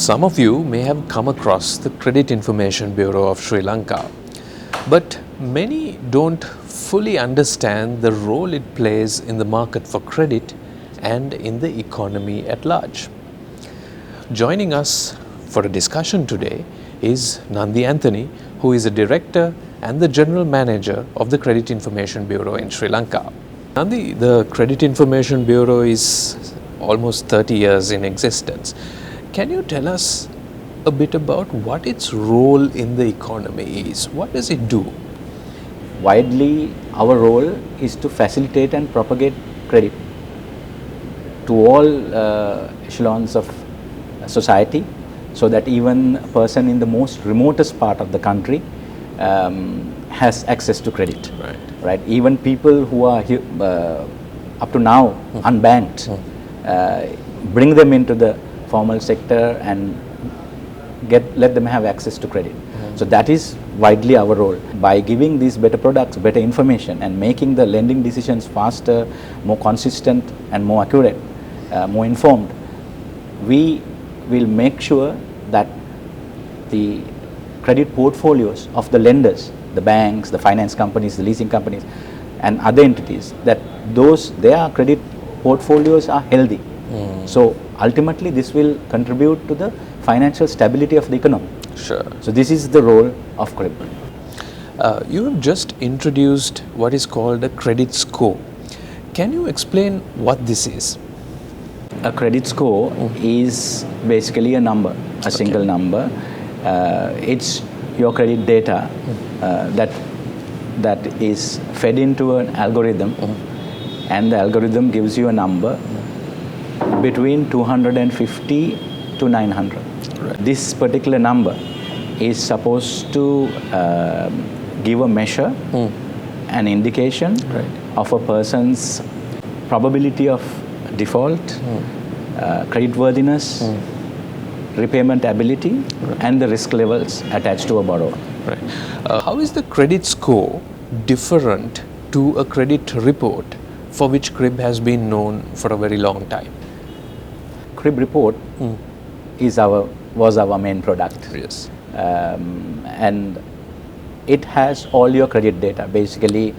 Some of you may have come across the Credit Information Bureau of Sri Lanka, but many don't fully understand the role it plays in the market for credit and in the economy at large. Joining us for a discussion today is Nandi Anthony, who is a director and the general manager of the Credit Information Bureau in Sri Lanka. Nandi, the Credit Information Bureau is almost 30 years in existence. Can you tell us a bit about what its role in the economy is? What does it do? Widely, our role is to facilitate and propagate credit to all echelons of society, so that even a person in the most remotest part of the country has access to credit. Right? Even people who are up to now unbanked, bring them into the formal sector and let them have access to credit. So that is widely our role. By giving these better products, better information, and making the lending decisions faster, more consistent and more accurate, more informed, we will make sure that the credit portfolios of the lenders, the banks, the finance companies, the leasing companies and other entities, that their credit portfolios are healthy. So ultimately this will contribute to the financial stability of the economy. Sure. So this is the role of CRIB. You have just introduced what is called a credit score. Can you explain what this is? A credit score is basically a number, a single number. It's your credit data that is fed into an algorithm, and the algorithm gives you a number between 250 to 900. Right. This particular number is supposed to give a measure, an indication of a person's probability of default, creditworthiness, repayment ability, and the risk levels attached to a borrower. Right. How is the credit score different to a credit report, for which CRIB has been known for a very long time? CRIB report was our main product. Yes. And it has all your credit data, basically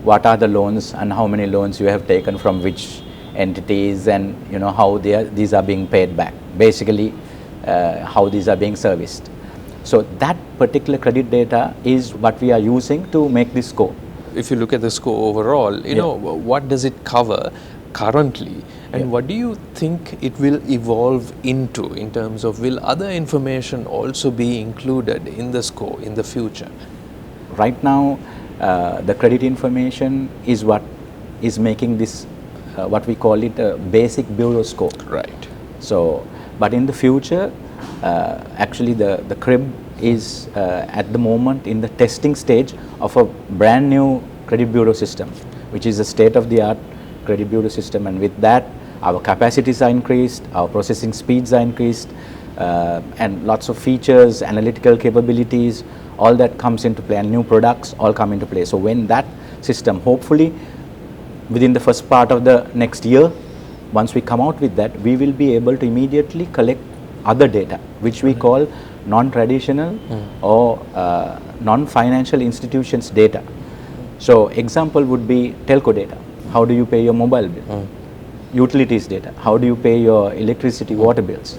what are the loans and how many loans you have taken from which entities, and how these are being paid back, basically how these are being serviced. So that particular credit data is what we are using to make this score. If you look at the score overall, what does it cover currently, and what do you think it will evolve into, in terms of will other information also be included in the score in the future? Right now, the credit information is what is making this what we call it a basic bureau score. Right. So, but in the future, actually the CRIB is at the moment in the testing stage of a brand new credit bureau system, which is a state-of-the-art credit bureau system, and with that our capacities are increased, our processing speeds are increased, and lots of features, analytical capabilities, all that comes into play, and new products all come into play. So when that system, hopefully within the first part of the next year, once we come out with that, we will be able to immediately collect other data, which we call non-traditional or non-financial institutions data. So example would be telco data. How do you pay your mobile bill? Utilities data. How do you pay your electricity, water bills?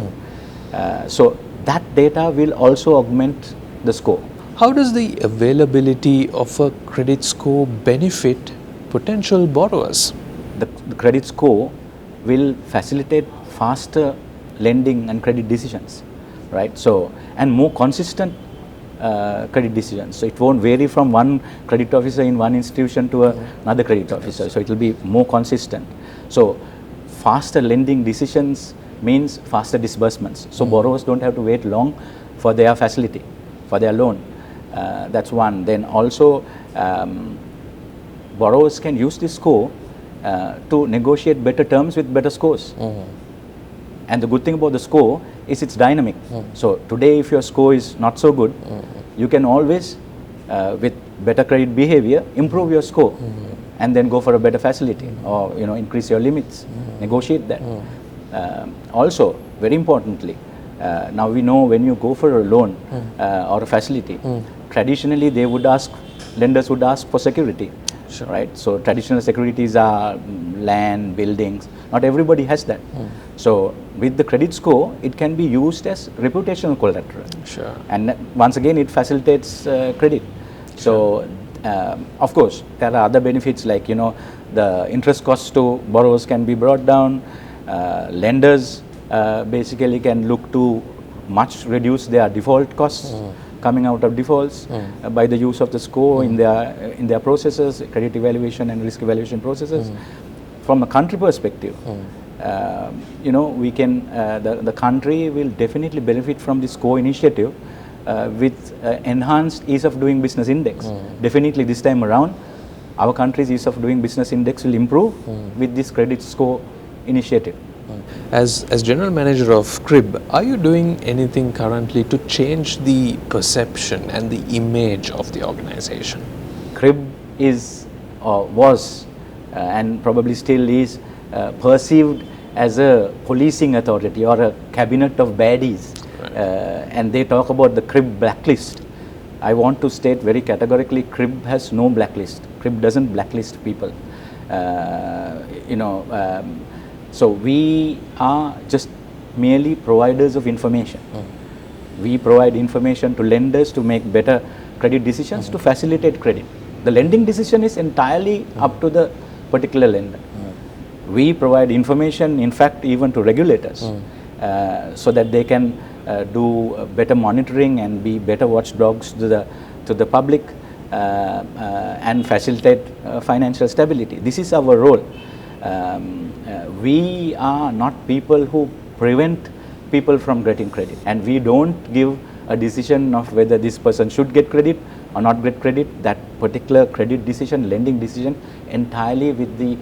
So that data will also augment the score. How does the availability of a credit score benefit potential borrowers? The credit score will facilitate faster lending and credit decisions, right? So, and more consistent credit decisions. So it won't vary from one credit officer in one institution to another credit officer. So it will be more consistent. So faster lending decisions means faster disbursements. So borrowers don't have to wait long for their facility, for their loan. That's one. Then also borrowers can use this score to negotiate better terms with better scores. And the good thing about the score is it's dynamic. So today if your score is not so good, you can always, with better credit behavior, improve your score and then go for a better facility, or increase your limits, negotiate that. Also, very importantly, Now we know when you go for a loan or a facility, traditionally they would ask, lenders would ask for security, Sure. right? So traditional securities are land, buildings. Not everybody has that. So with the credit score, it can be used as reputational collateral. Sure. And once again, it facilitates credit. So of course, there are other benefits like, you know, the interest costs to borrowers can be brought down. Lenders basically can look to much reduce their default costs coming out of defaults by the use of the score in their processes, credit evaluation and risk evaluation processes. From a country perspective, you know, we can the country will definitely benefit from this score initiative with enhanced ease of doing business index. Definitely this time around, our country's ease of doing business index will improve with this credit score initiative. As General Manager of CRIB, are you doing anything currently to change the perception and the image of the organization? CRIB is was and probably still is perceived as a policing authority or a cabinet of baddies. And they talk about the CRIB blacklist. I want to state very categorically, CRIB has no blacklist. CRIB doesn't blacklist people. You know, so we are just merely providers of information. We provide information to lenders to make better credit decisions to facilitate credit. The lending decision is entirely up to the particular lender. We provide information, in fact, even to regulators, so that they can do better monitoring and be better watchdogs to the public and facilitate financial stability. This is our role. We are not people who prevent people from getting credit, and we don't give a decision of whether this person should get credit or not get credit. That particular credit decision, lending decision, entirely with the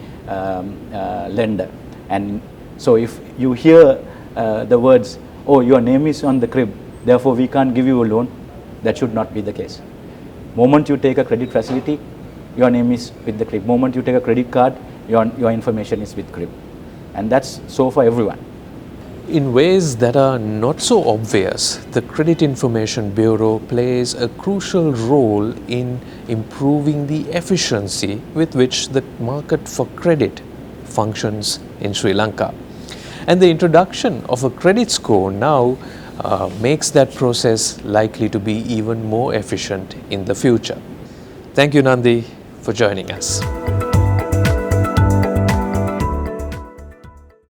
lender. And so if you hear the words, oh, your name is on the CRIB, therefore we can't give you a loan, that should not be the case. Moment you take a credit facility, your name is with the CRIB. Moment you take a credit card, your information is with CRIB. And that's so for everyone. In ways that are not so obvious, the Credit Information Bureau plays a crucial role in improving the efficiency with which the market for credit functions in Sri Lanka. And the introduction of a credit score now makes that process likely to be even more efficient in the future. Thank you, Nandi, for joining us.